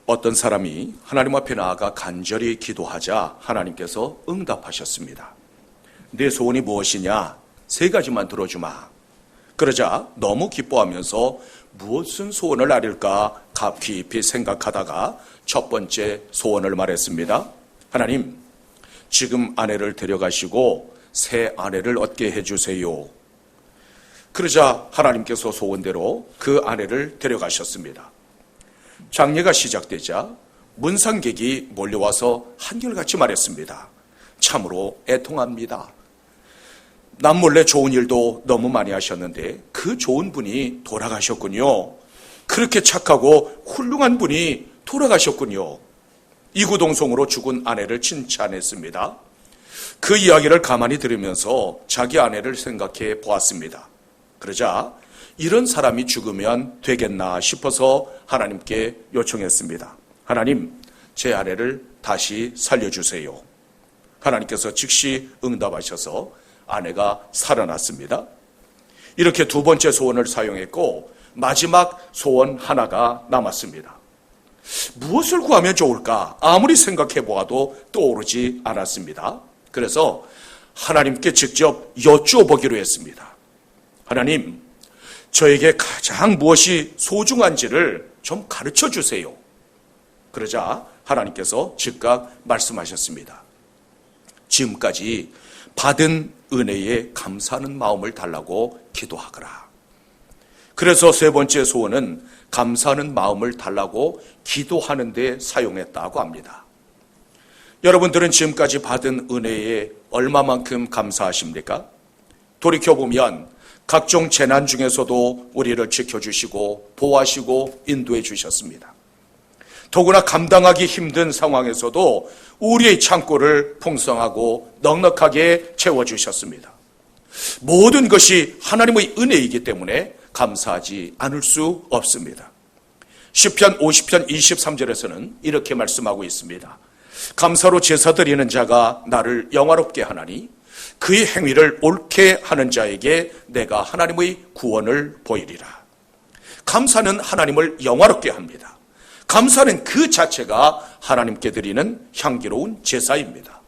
어떤 사람이 하나님 앞에 나아가 간절히 기도하자 하나님께서 응답하셨습니다. 내 소원이 무엇이냐? 3가지만 들어주마. 그러자 너무 기뻐하면서 무슨 소원을 아릴까 깊이 생각하다가 첫 번째 소원을 말했습니다. 하나님, 지금 아내를 데려가시고 새 아내를 얻게 해주세요. 그러자 하나님께서 소원대로 그 아내를 데려가셨습니다. 장례가 시작되자 문상객이 몰려와서 한결같이 말했습니다. 참으로 애통합니다. 남몰래 좋은 일도 너무 많이 하셨는데 그 좋은 분이 돌아가셨군요. 그렇게 착하고 훌륭한 분이 돌아가셨군요. 이구동성으로 죽은 아내를 칭찬했습니다. 그 이야기를 가만히 들으면서 자기 아내를 생각해 보았습니다. 그러자 이런 사람이 죽으면 되겠나 싶어서 하나님께 요청했습니다. 하나님, 제 아내를 다시 살려주세요. 하나님께서 즉시 응답하셔서 아내가 살아났습니다. 이렇게 2번째 소원을 사용했고 마지막 소원 하나가 남았습니다. 무엇을 구하면 좋을까? 아무리 생각해 보아도 떠오르지 않았습니다. 그래서 하나님께 직접 여쭈어보기로 했습니다. 하나님, 저에게 가장 무엇이 소중한지를 좀 가르쳐 주세요. 그러자 하나님께서 즉각 말씀하셨습니다. 지금까지 받은 은혜에 감사하는 마음을 달라고 기도하거라. 그래서 3번째 소원은 감사하는 마음을 달라고 기도하는 데 사용했다고 합니다. 여러분들은 지금까지 받은 은혜에 얼마만큼 감사하십니까? 돌이켜보면 각종 재난 중에서도 우리를 지켜주시고 보호하시고 인도해 주셨습니다. 더구나 감당하기 힘든 상황에서도 우리의 창고를 풍성하고 넉넉하게 채워주셨습니다. 모든 것이 하나님의 은혜이기 때문에 감사하지 않을 수 없습니다. 시편 50편 23절에서는 이렇게 말씀하고 있습니다. 감사로 제사 드리는 자가 나를 영화롭게 하나니 그의 행위를 옳게 하는 자에게 내가 하나님의 구원을 보이리라. 감사는 하나님을 영화롭게 합니다. 감사는 그 자체가 하나님께 드리는 향기로운 제사입니다.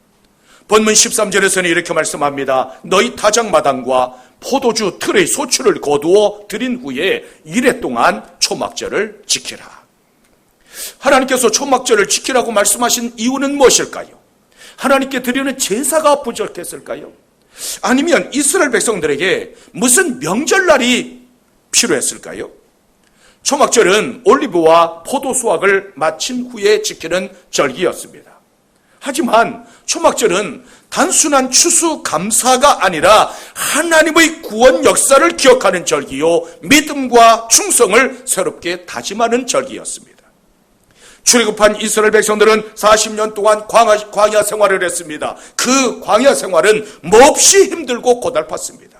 본문 13절에서는 이렇게 말씀합니다. 너희 타작마당과 포도주 틀의 소출을 거두어 드린 후에 이래 동안 초막절을 지키라. 하나님께서 초막절을 지키라고 말씀하신 이유는 무엇일까요? 하나님께 드리는 제사가 부족했을까요? 아니면 이스라엘 백성들에게 무슨 명절날이 필요했을까요? 초막절은 올리브와 포도 수확을 마친 후에 지키는 절기였습니다. 하지만 초막절은 단순한 추수 감사가 아니라 하나님의 구원 역사를 기억하는 절기요, 믿음과 충성을 새롭게 다짐하는 절기였습니다. 출애굽한 이스라엘 백성들은 40년 동안 광야 생활을 했습니다. 그 광야 생활은 몹시 힘들고 고달팠습니다.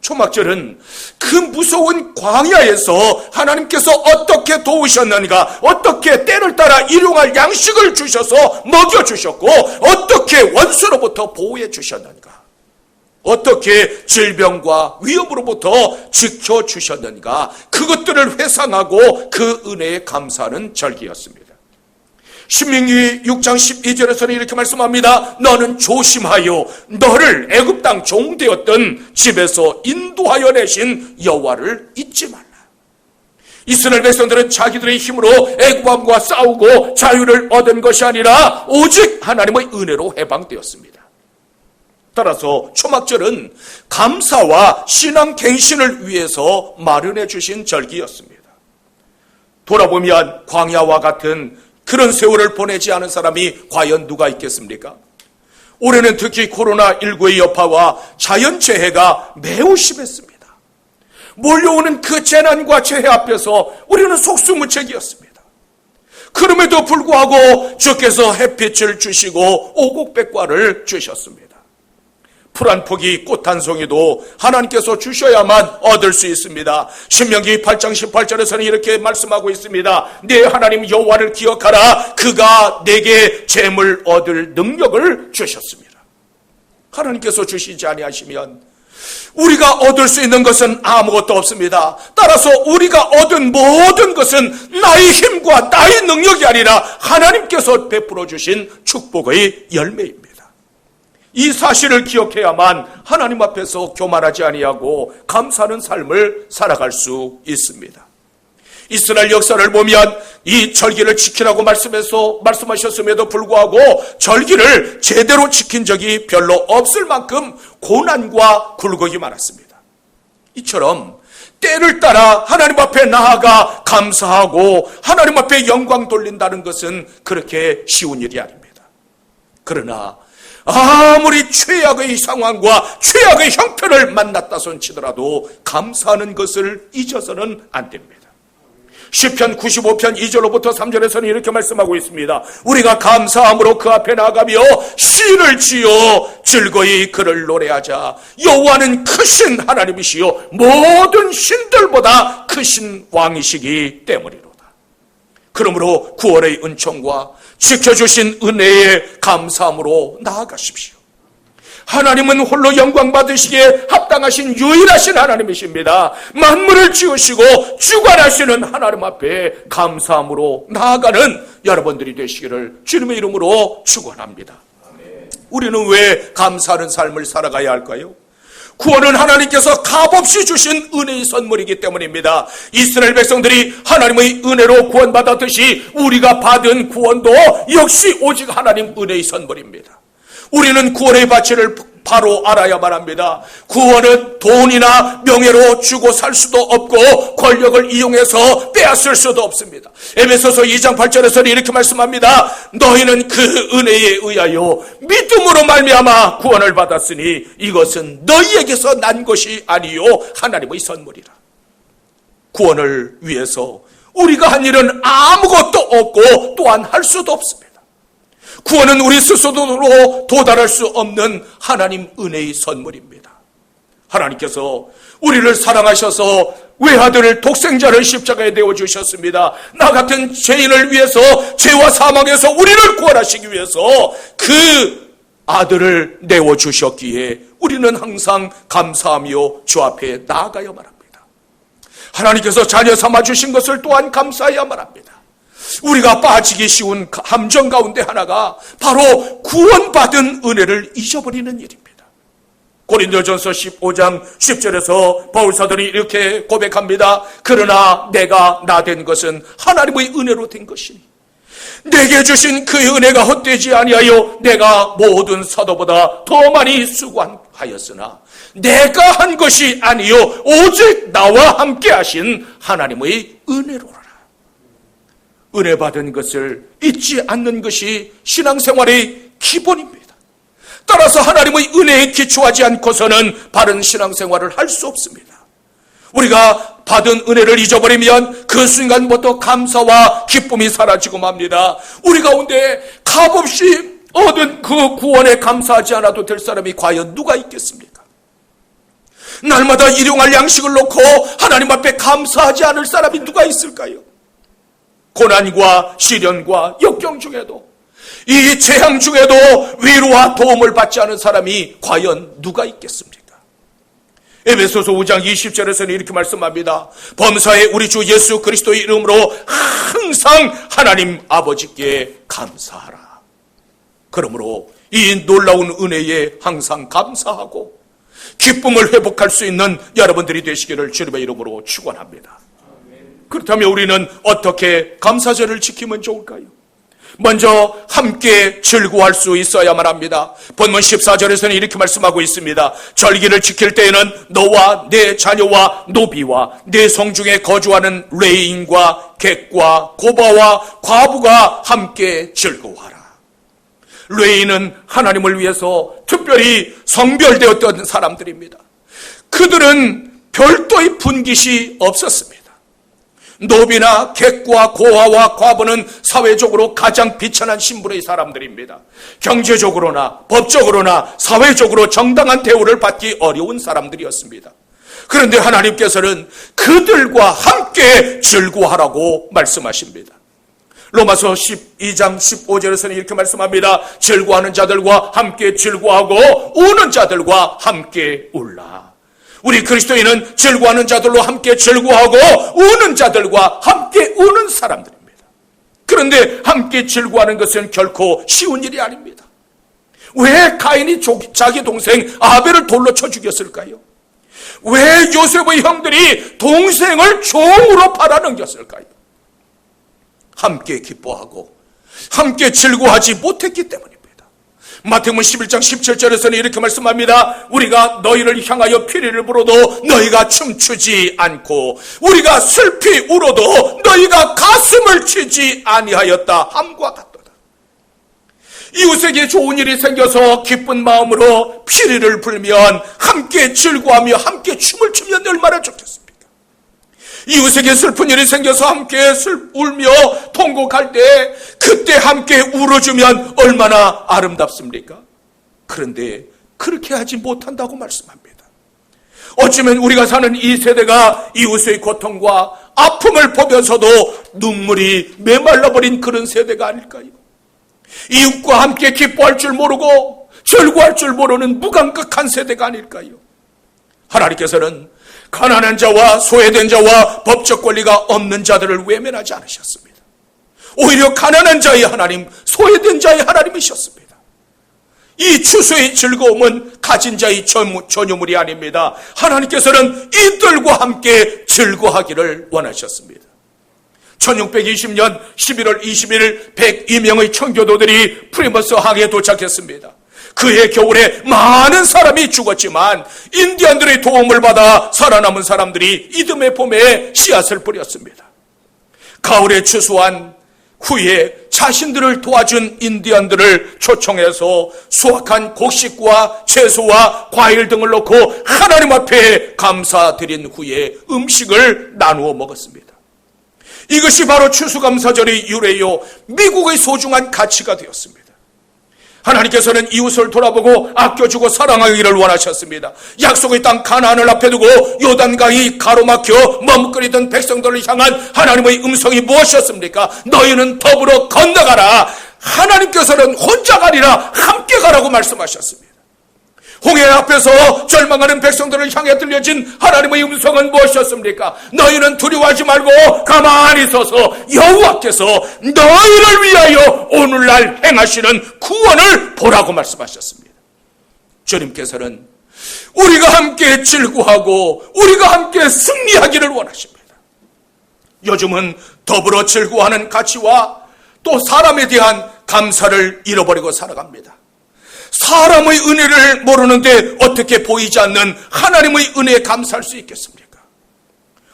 초막절은 그 무서운 광야에서 하나님께서 어떻게 도우셨는가, 어떻게 때를 따라 일용할 양식을 주셔서 먹여주셨고, 어떻게 원수로부터 보호해 주셨는가, 어떻게 질병과 위험으로부터 지켜주셨는가, 그것들을 회상하고 그 은혜에 감사하는 절기였습니다. 신명기 6장 12절에서는 이렇게 말씀합니다. 너는 조심하여 너를 애굽 땅 종되었던 집에서 인도하여 내신 여호와를 잊지 말라. 이스라엘 백성들은 자기들의 힘으로 애굽 왕과 싸우고 자유를 얻은 것이 아니라 오직 하나님의 은혜로 해방되었습니다. 따라서 초막절은 감사와 신앙 갱신을 위해서 마련해 주신 절기였습니다. 돌아보면 광야와 같은 그런 세월을 보내지 않은 사람이 과연 누가 있겠습니까? 올해는 특히 코로나19의 여파와 자연재해가 매우 심했습니다. 몰려오는 그 재난과 재해 앞에서 우리는 속수무책이었습니다. 그럼에도 불구하고 주께서 햇빛을 주시고 오곡백과를 주셨습니다. 풀 한 포기, 꽃 한 송이도 하나님께서 주셔야만 얻을 수 있습니다. 신명기 8장 18절에서는 이렇게 말씀하고 있습니다. 네 하나님 여호와를 기억하라. 그가 내게 재물 얻을 능력을 주셨습니다. 하나님께서 주시지 아니하시면 우리가 얻을 수 있는 것은 아무것도 없습니다. 따라서 우리가 얻은 모든 것은 나의 힘과 나의 능력이 아니라 하나님께서 베풀어 주신 축복의 열매입니다. 이 사실을 기억해야만 하나님 앞에서 교만하지 아니하고 감사하는 삶을 살아갈 수 있습니다. 이스라엘 역사를 보면 이 절기를 지키라고 말씀하셨음에도 불구하고 절기를 제대로 지킨 적이 별로 없을 만큼 고난과 굴곡이 많았습니다. 이처럼 때를 따라 하나님 앞에 나아가 감사하고 하나님 앞에 영광 돌린다는 것은 그렇게 쉬운 일이 아닙니다. 그러나 아무리 최악의 상황과 최악의 형편을 만났다 손치더라도 감사하는 것을 잊어서는 안 됩니다. 시편 95편 2절로부터 3절에서는 이렇게 말씀하고 있습니다. 우리가 감사함으로 그 앞에 나아가며 시를 지어 즐거이 그를 노래하자. 여호와는 크신 하나님이시요 모든 신들보다 크신 왕이시기 때문이로다. 그러므로 구원의 은총과 지켜주신 은혜에 감사함으로 나아가십시오. 하나님은 홀로 영광 받으시기에 합당하신 유일하신 하나님이십니다. 만물을 지으시고 주관하시는 하나님 앞에 감사함으로 나아가는 여러분들이 되시기를 주님의 이름으로 축원합니다. 우리는 왜 감사하는 삶을 살아가야 할까요? 구원은 하나님께서 값없이 주신 은혜의 선물이기 때문입니다. 이스라엘 백성들이 하나님의 은혜로 구원받았듯이 우리가 받은 구원도 역시 오직 하나님 은혜의 선물입니다. 우리는 구원의 가치를 바로 알아야만 합니다. 구원은 돈이나 명예로 주고 살 수도 없고 권력을 이용해서 빼앗을 수도 없습니다. 에베소서 2장 8절에서는 이렇게 말씀합니다. 너희는 그 은혜에 의하여 믿음으로 말미암아 구원을 받았으니 이것은 너희에게서 난 것이 아니요 하나님의 선물이라. 구원을 위해서 우리가 한 일은 아무것도 없고 또한 할 수도 없습니다. 구원은 우리 스스로로 도달할 수 없는 하나님 은혜의 선물입니다. 하나님께서 우리를 사랑하셔서 외아들을 독생자를 십자가에 내어주셨습니다. 나 같은 죄인을 위해서 죄와 사망에서 우리를 구원하시기 위해서 그 아들을 내어주셨기에 우리는 항상 감사하며 주 앞에 나아가야만 합니다. 하나님께서 자녀 삼아주신 것을 또한 감사해야만 합니다. 우리가 빠지기 쉬운 함정 가운데 하나가 바로 구원받은 은혜를 잊어버리는 일입니다. 고린도전서 15장 10절에서 바울사도는 이렇게 고백합니다. 그러나 내가 나 된 것은 하나님의 은혜로 된 것이니 내게 주신 그 은혜가 헛되지 아니하여 내가 모든 사도보다 더 많이 수고하였으나 내가 한 것이 아니요 오직 나와 함께 하신 하나님의 은혜로라. 은혜 받은 것을 잊지 않는 것이 신앙생활의 기본입니다. 따라서 하나님의 은혜에 기초하지 않고서는 바른 신앙생활을 할 수 없습니다. 우리가 받은 은혜를 잊어버리면 그 순간부터 감사와 기쁨이 사라지고 맙니다. 우리 가운데 값없이 얻은 그 구원에 감사하지 않아도 될 사람이 과연 누가 있겠습니까? 날마다 일용할 양식을 놓고 하나님 앞에 감사하지 않을 사람이 누가 있을까요? 고난과 시련과 역경 중에도 이 재앙 중에도 위로와 도움을 받지 않은 사람이 과연 누가 있겠습니까? 에베소서 5장 20절에서는 이렇게 말씀합니다. 범사에 우리 주 예수 그리스도의 이름으로 항상 하나님 아버지께 감사하라. 그러므로 이 놀라운 은혜에 항상 감사하고 기쁨을 회복할 수 있는 여러분들이 되시기를 주님의 이름으로 축원합니다. 그렇다면 우리는 어떻게 감사절을 지키면 좋을까요? 먼저 함께 즐거워할 수 있어야만 합니다. 본문 14절에서는 이렇게 말씀하고 있습니다. 절기를 지킬 때에는 너와 내 자녀와 노비와 내 성중에 거주하는 레인과 객과 고바와 과부가 함께 즐거워하라. 레인은 하나님을 위해서 특별히 성별되었던 사람들입니다. 그들은 별도의 분깃이 없었습니다. 노비나 객과 고아와 과부는 사회적으로 가장 비천한 신분의 사람들입니다. 경제적으로나 법적으로나 사회적으로 정당한 대우를 받기 어려운 사람들이었습니다. 그런데 하나님께서는 그들과 함께 즐거워하라고 말씀하십니다. 로마서 12장 15절에서는 이렇게 말씀합니다. 즐거워하는 자들과 함께 즐거워하고 우는 자들과 함께 울라. 우리 그리스도인은 즐거워하는 자들로 함께 즐거워하고 우는 자들과 함께 우는 사람들입니다. 그런데 함께 즐거워하는 것은 결코 쉬운 일이 아닙니다. 왜 가인이 자기 동생 아벨을 돌로 쳐 죽였을까요? 왜 요셉의 형들이 동생을 종으로 팔아넘겼을까요? 함께 기뻐하고 함께 즐거워하지 못했기 때문입니다. 마태복음 11장 17절에서는 이렇게 말씀합니다. 우리가 너희를 향하여 피리를 불어도 너희가 춤추지 않고 우리가 슬피 울어도 너희가 가슴을 치지 아니하였다 함과 같도다. 이웃에게 좋은 일이 생겨서 기쁜 마음으로 피리를 불면 함께 즐거워하며 함께 춤을 추면 얼마나 좋겠습니까? 이웃에게 슬픈 일이 생겨서 함께 울며 통곡할 때 그때 함께 울어주면 얼마나 아름답습니까? 그런데 그렇게 하지 못한다고 말씀합니다. 어쩌면 우리가 사는 이 세대가 이웃의 고통과 아픔을 보면서도 눈물이 메말라버린 그런 세대가 아닐까요? 이웃과 함께 기뻐할 줄 모르고 즐거워할 줄 모르는 무감각한 세대가 아닐까요? 하나님께서는 가난한 자와 소외된 자와 법적 권리가 없는 자들을 외면하지 않으셨습니다. 오히려 가난한 자의 하나님, 소외된 자의 하나님이셨습니다. 이 추수의 즐거움은 가진 자의 전유물이 아닙니다. 하나님께서는 이들과 함께 즐거워하기를 원하셨습니다. 1620년 11월 20일 102명의 청교도들이 프리머스 항에 도착했습니다. 그해 겨울에 많은 사람이 죽었지만 인디언들의 도움을 받아 살아남은 사람들이 이듬해 봄에 씨앗을 뿌렸습니다. 가을에 추수한 후에 자신들을 도와준 인디언들을 초청해서 수확한 곡식과 채소와 과일 등을 넣고 하나님 앞에 감사드린 후에 음식을 나누어 먹었습니다. 이것이 바로 추수감사절의 유래요 미국의 소중한 가치가 되었습니다. 하나님께서는 이웃을 돌아보고 아껴주고 사랑하기를 원하셨습니다. 약속의 땅 가나안을 앞에 두고 요단강이 가로막혀 머뭇거리던 백성들을 향한 하나님의 음성이 무엇이었습니까? 너희는 더불어 건너가라. 하나님께서는 혼자 가리라 함께 가라고 말씀하셨습니다. 홍해 앞에서 절망하는 백성들을 향해 들려진 하나님의 음성은 무엇이었습니까? 너희는 두려워하지 말고 가만히 서서 여호와께서 너희를 위하여 오늘날 행하시는 구원을 보라고 말씀하셨습니다. 주님께서는 우리가 함께 즐거워하고 우리가 함께 승리하기를 원하십니다. 요즘은 더불어 즐거워하는 가치와 또 사람에 대한 감사를 잃어버리고 살아갑니다. 사람의 은혜를 모르는데 어떻게 보이지 않는 하나님의 은혜에 감사할 수 있겠습니까?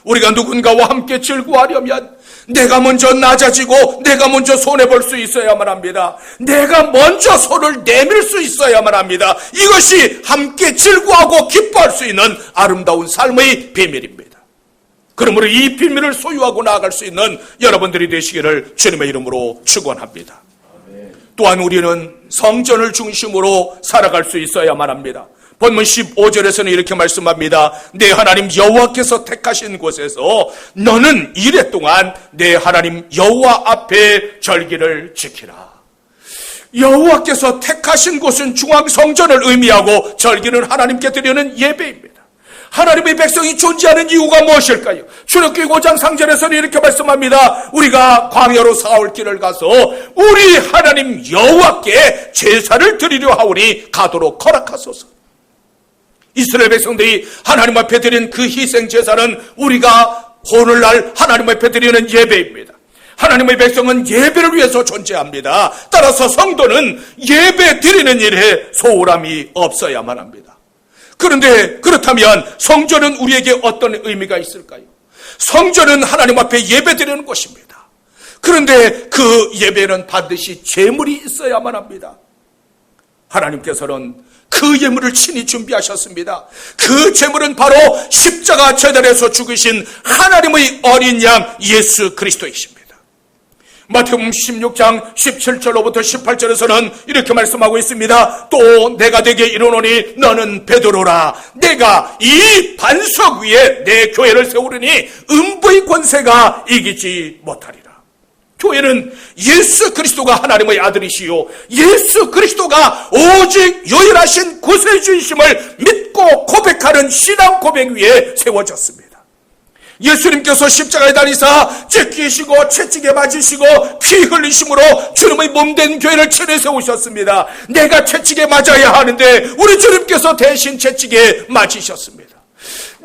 우리가 누군가와 함께 즐거워하려면 내가 먼저 낮아지고 내가 먼저 손해볼 수 있어야만 합니다. 내가 먼저 손을 내밀 수 있어야만 합니다. 이것이 함께 즐거워하고 기뻐할 수 있는 아름다운 삶의 비밀입니다. 그러므로 이 비밀을 소유하고 나아갈 수 있는 여러분들이 되시기를 주님의 이름으로 축원합니다. 또한 우리는 성전을 중심으로 살아갈 수 있어야만 합니다. 본문 15절에서는 이렇게 말씀합니다. 내 하나님 여호와께서 택하신 곳에서 너는 이래 동안 내 하나님 여호와 앞에 절기를 지키라. 여호와께서 택하신 곳은 중앙성전을 의미하고 절기는 하나님께 드리는 예배입니다. 하나님의 백성이 존재하는 이유가 무엇일까요? 출애굽기 5장 3절에서는 이렇게 말씀합니다. 우리가 광야로 사올 길을 가서 우리 하나님 여호와께 제사를 드리려 하오니 가도록 허락하소서. 이스라엘 백성들이 하나님 앞에 드린 그 희생 제사는 우리가 오늘날 하나님 앞에 드리는 예배입니다. 하나님의 백성은 예배를 위해서 존재합니다. 따라서 성도는 예배 드리는 일에 소홀함이 없어야만 합니다. 그런데 그렇다면 성전은 우리에게 어떤 의미가 있을까요? 성전은 하나님 앞에 예배드리는 곳입니다. 그런데 그 예배는 반드시 제물이 있어야만 합니다. 하나님께서는 그 예물을 친히 준비하셨습니다. 그 제물은 바로 십자가 제단에서 죽으신 하나님의 어린 양 예수 그리스도이십니다. 마태복음 16장 17절로부터 18절에서는 이렇게 말씀하고 있습니다. 또 내가 네게 이르노니 너는 베드로라. 내가 이 반석 위에 내 교회를 세우리니 음부의 권세가 이기지 못하리라. 교회는 예수 그리스도가 하나님의 아들이시요 예수 그리스도가 오직 유일하신 구세주이심을 믿고 고백하는 신앙 고백 위에 세워졌습니다. 예수님께서 십자가에 달리사 찢기시고 채찍에 맞으시고 피 흘리심으로 주님의 몸된 교회를 차려 세우셨습니다. 내가 채찍에 맞아야 하는데 우리 주님께서 대신 채찍에 맞으셨습니다.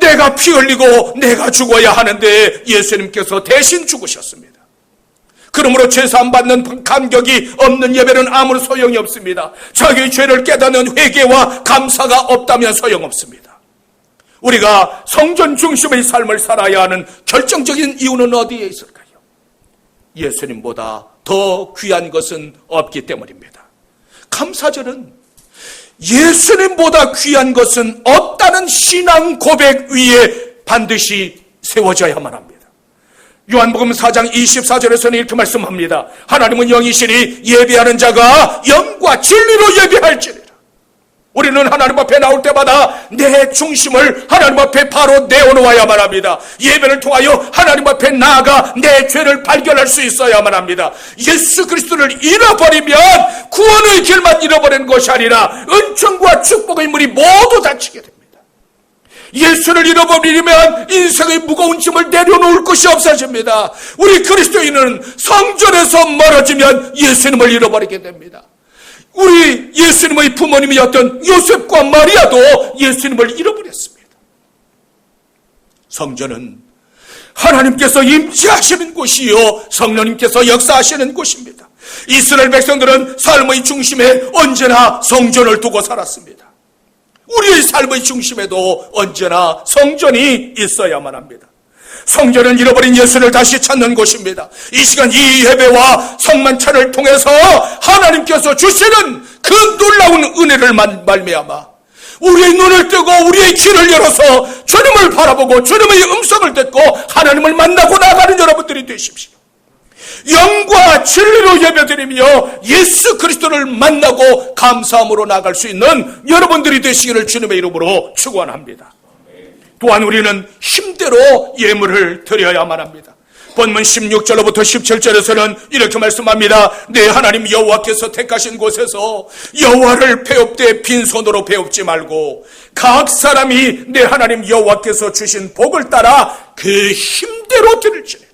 내가 피 흘리고 내가 죽어야 하는데 예수님께서 대신 죽으셨습니다. 그러므로 죄사함 받는 감격이 없는 예배는 아무런 소용이 없습니다. 자기의 죄를 깨닫는 회개와 감사가 없다면 소용없습니다. 우리가 성전 중심의 삶을 살아야 하는 결정적인 이유는 어디에 있을까요? 예수님보다 더 귀한 것은 없기 때문입니다. 감사절은 예수님보다 귀한 것은 없다는 신앙 고백 위에 반드시 세워져야만 합니다. 요한복음 4장 24절에서는 이렇게 말씀합니다. 하나님은 영이시니 예배하는 자가 영과 진리로 예배할지니라. 우리는 하나님 앞에 나올 때마다 내 중심을 하나님 앞에 바로 내어놓아야만 합니다. 예배를 통하여 하나님 앞에 나아가 내 죄를 발견할 수 있어야만 합니다. 예수 그리스도를 잃어버리면 구원의 길만 잃어버리는 것이 아니라 은총과 축복의 문이 모두 닫히게 됩니다. 예수를 잃어버리면 인생의 무거운 짐을 내려놓을 것이 없어집니다. 우리 그리스도인은 성전에서 멀어지면 예수님을 잃어버리게 됩니다. 우리 예수님의 부모님이었던 요셉과 마리아도 예수님을 잃어버렸습니다. 성전은 하나님께서 임재하시는 곳이요 성령님께서 역사하시는 곳입니다. 이스라엘 백성들은 삶의 중심에 언제나 성전을 두고 살았습니다. 우리의 삶의 중심에도 언제나 성전이 있어야만 합니다. 성전은 잃어버린 예수를 다시 찾는 곳입니다. 이 시간 이 예배와 성만찬을 통해서 하나님께서 주시는 그 놀라운 은혜를 말미암아 우리의 눈을 뜨고 우리의 귀를 열어서 주님을 바라보고 주님의 음성을 듣고 하나님을 만나고 나가는 여러분들이 되십시오. 영과 진리로 예배드리며 예수 그리스도를 만나고 감사함으로 나갈 수 있는 여러분들이 되시기를 주님의 이름으로 축원합니다. 또한 우리는 힘대로 예물을 드려야만 합니다. 본문 16절로부터 17절에서는 이렇게 말씀합니다. 내 하나님 여호와께서 택하신 곳에서 여호와를 배웁되 빈손으로 배웁지 말고 각 사람이 내 하나님 여호와께서 주신 복을 따라 그 힘대로 드릴지니라.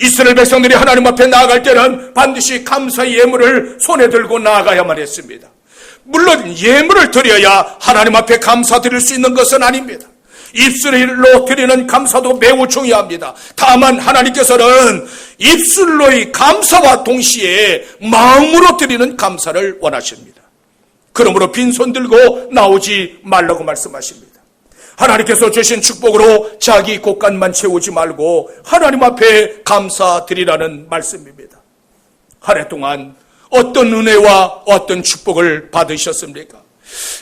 이스라엘 백성들이 하나님 앞에 나아갈 때는 반드시 감사의 예물을 손에 들고 나아가야만 했습니다. 물론 예물을 드려야 하나님 앞에 감사드릴 수 있는 것은 아닙니다. 입술로 드리는 감사도 매우 중요합니다. 다만 하나님께서는 입술로의 감사와 동시에 마음으로 드리는 감사를 원하십니다. 그러므로 빈손 들고 나오지 말라고 말씀하십니다. 하나님께서 주신 축복으로 자기 곳간만 채우지 말고 하나님 앞에 감사드리라는 말씀입니다. 한 해 동안 어떤 은혜와 어떤 축복을 받으셨습니까?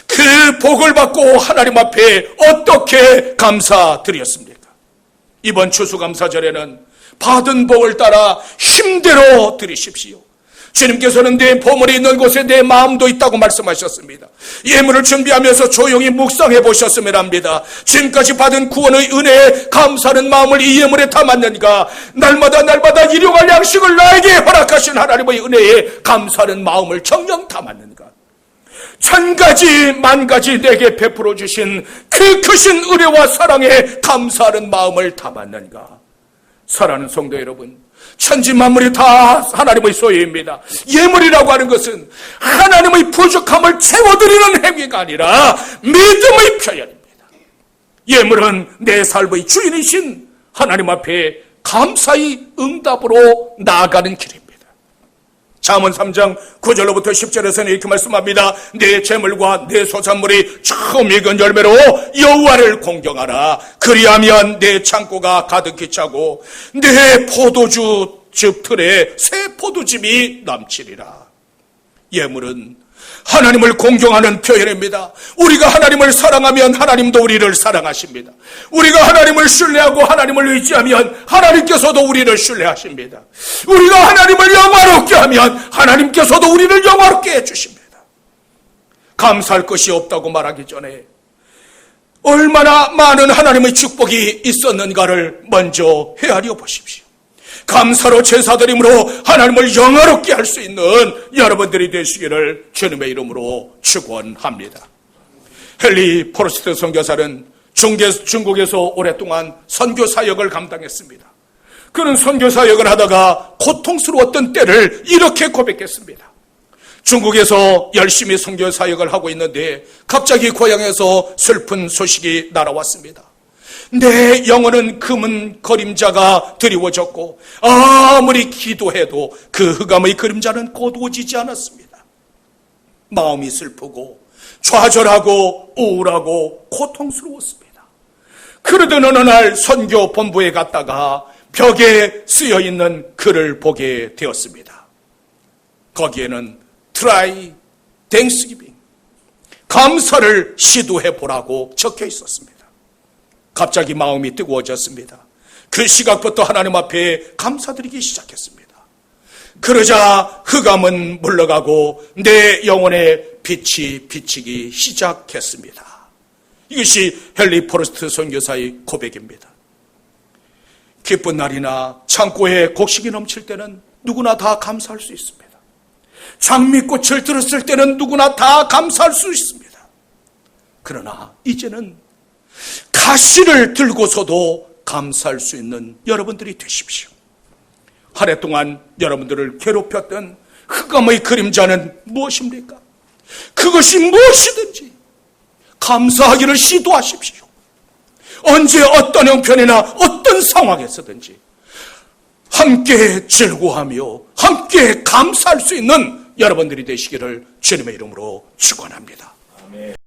그 복을 받고 하나님 앞에 어떻게 감사드렸습니까? 이번 추수감사절에는 받은 복을 따라 힘대로 드리십시오. 주님께서는 내 보물이 있는 곳에 내 마음도 있다고 말씀하셨습니다. 예물을 준비하면서 조용히 묵상해 보셨으면 합니다. 지금까지 받은 구원의 은혜에 감사하는 마음을 이 예물에 담았는가? 날마다 일용할 양식을 나에게 허락하신 하나님의 은혜에 감사하는 마음을 정녕 담았는가? 천가지 만가지 내게 베풀어 주신 그 크신 은혜와 사랑에 감사하는 마음을 담았는가? 사랑하는 성도 여러분, 천지 만물이 다 하나님의 소유입니다. 예물이라고 하는 것은 하나님의 부족함을 채워드리는 행위가 아니라 믿음의 표현입니다. 예물은 내 삶의 주인이신 하나님 앞에 감사의 응답으로 나아가는 길입니다. 잠언 3장 9절로부터 10절에서는 이렇게 말씀합니다. 내 재물과 내 소산물이 처음 익은 열매로 여호와를 공경하라. 그리하면 내 창고가 가득히 차고 내 포도주 즙 틀에 새 포도즙이 넘치리라. 예물은 하나님을 공경하는 표현입니다. 우리가 하나님을 사랑하면 하나님도 우리를 사랑하십니다. 우리가 하나님을 신뢰하고 하나님을 의지하면 하나님께서도 우리를 신뢰하십니다. 우리가 하나님을 영화롭게 하면 하나님께서도 우리를 영화롭게 해주십니다. 감사할 것이 없다고 말하기 전에 얼마나 많은 하나님의 축복이 있었는가를 먼저 헤아려 보십시오. 감사로 제사드림으로 하나님을 영화롭게 할 수 있는 여러분들이 되시기를 주님의 이름으로 축원합니다. 헨리 포르스트 선교사는 중국에서 오랫동안 선교 사역을 감당했습니다. 그는 선교 사역을 하다가 고통스러웠던 때를 이렇게 고백했습니다. 중국에서 열심히 선교 사역을 하고 있는데 갑자기 고향에서 슬픈 소식이 날아왔습니다. 내 영혼은 금은 그림자가 드리워졌고 아무리 기도해도 그 흑암의 그림자는 거두어지지 않았습니다. 마음이 슬프고 좌절하고 우울하고 고통스러웠습니다. 그러던 어느 날 선교 본부에 갔다가 벽에 쓰여있는 글을 보게 되었습니다. 거기에는 Try Thanksgiving, 감사를 시도해보라고 적혀 있었습니다. 갑자기 마음이 뜨거워졌습니다. 그 시각부터 하나님 앞에 감사드리기 시작했습니다. 그러자 흑암은 물러가고 내 영혼의 빛이 비치기 시작했습니다. 이것이 헨리 포르스트 선교사의 고백입니다. 기쁜 날이나 창고에 곡식이 넘칠 때는 누구나 다 감사할 수 있습니다. 장미꽃을 들었을 때는 누구나 다 감사할 수 있습니다. 그러나 이제는 가시를 들고서도 감사할 수 있는 여러분들이 되십시오. 한 해 동안 여러분들을 괴롭혔던 흑암의 그림자는 무엇입니까? 그것이 무엇이든지 감사하기를 시도하십시오. 언제 어떤 형편이나 어떤 상황에서든지 함께 즐거워하며 함께 감사할 수 있는 여러분들이 되시기를 주님의 이름으로 축원합니다.